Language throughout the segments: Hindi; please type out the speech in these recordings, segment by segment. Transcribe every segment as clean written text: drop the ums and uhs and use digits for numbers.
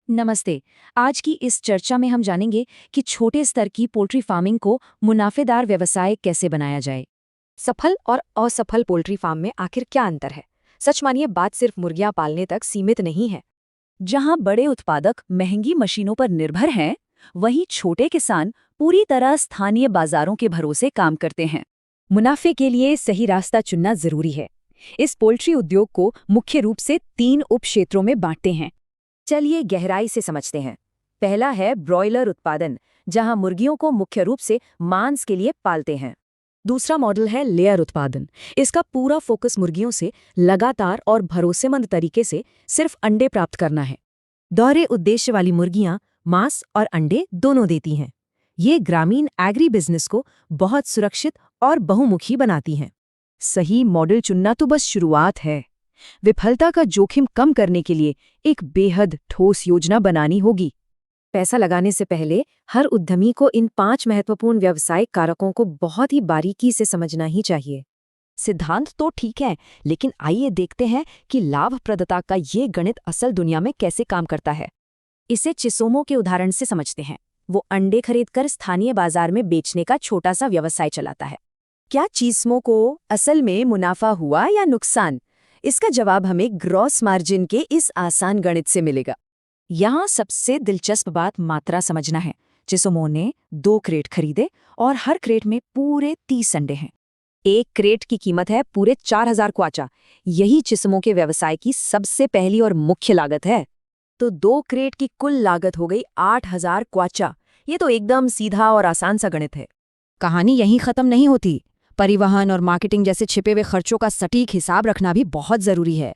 नमस्ते। आज की इस चर्चा में हम जानेंगे कि छोटे स्तर की पोल्ट्री फार्मिंग को मुनाफेदार व्यवसाय कैसे बनाया जाए। सफल और असफल पोल्ट्री फार्म में आखिर क्या अंतर है? सच मानिए, बात सिर्फ मुर्गियां पालने तक सीमित नहीं है। जहां बड़े उत्पादक महंगी मशीनों पर निर्भर हैं, वहीं छोटे किसान पूरी तरह स्थानीय बाजारों के भरोसे काम करते हैं। मुनाफे के लिए सही रास्ता चुनना जरूरी है। इस पोल्ट्री उद्योग को मुख्य रूप से 3 उप क्षेत्रों में बांटते हैं। चलिए गहराई से समझते हैं। पहला है ब्रॉयलर उत्पादन, जहां मुर्गियों को मुख्य रूप से मांस के लिए पालते हैं। दूसरा मॉडल है लेयर उत्पादन। इसका पूरा फोकस मुर्गियों से लगातार और भरोसेमंद तरीके से सिर्फ अंडे प्राप्त करना है। दोहरे उद्देश्य वाली मुर्गियां मांस और अंडे दोनों देती हैं। ये ग्रामीण एग्री बिजनेस को बहुत सुरक्षित और बहुमुखी बनाती हैं। सही मॉडल चुनना तो बस शुरुआत है। विफलता का जोखिम कम करने के लिए एक बेहद ठोस योजना बनानी होगी। पैसा लगाने से पहले हर उद्यमी को इन 5 महत्वपूर्ण व्यावसायिक कारकों को बहुत ही बारीकी से समझना ही चाहिए। सिद्धांत तो ठीक है, लेकिन आइए देखते हैं कि लाभप्रदता का ये गणित असल दुनिया में कैसे काम करता है। इसे चिसोमो के उदाहरण से समझते हैं। वो अंडे खरीदकर स्थानीय बाजार में बेचने का छोटा सा व्यवसाय चलाता है। क्या चिसोमो को असल में मुनाफा हुआ या नुकसान? इसका जवाब हमें ग्रॉस मार्जिन के इस आसान गणित से मिलेगा। यहाँ सबसे दिलचस्प बात मात्रा समझना है। चिसोमो ने 2 क्रेट खरीदे और हर क्रेट में पूरे 30 अंडे हैं। एक क्रेट की कीमत है पूरे 4000 क्वाचा। यही चिसोमो के व्यवसाय की सबसे पहली और मुख्य लागत है। तो 2 क्रेट की कुल लागत हो गई 8000 क्वाचा। ये तो एकदम सीधा और आसान सा गणित है। कहानी यहीं खत्म नहीं होती। परिवहन और मार्केटिंग जैसे छिपे हुए खर्चों का सटीक हिसाब रखना भी बहुत जरूरी है।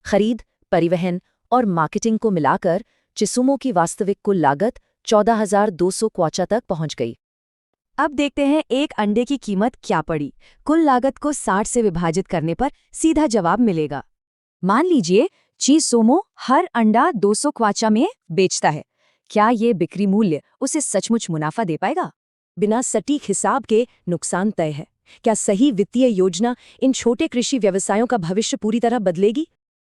खरीद, परिवहन और मार्केटिंग को मिलाकर चिसोमो की वास्तविक कुल लागत 14200 क्वाचा तक पहुंच गई। अब देखते हैं एक अंडे की कीमत क्या पड़ी। कुल लागत को 60 से विभाजित करने पर सीधा जवाब मिलेगा। मान लीजिए चिसोमो हर अंडा 200 क्वाचा में बेचता है। क्या ये बिक्री मूल्य उसे सचमुच मुनाफा दे पाएगा? बिना सटीक हिसाब के नुकसान तय है। क्या सही वित्तीय योजना इन छोटे कृषि व्यवसायों का भविष्य पूरी तरह बदलेगी?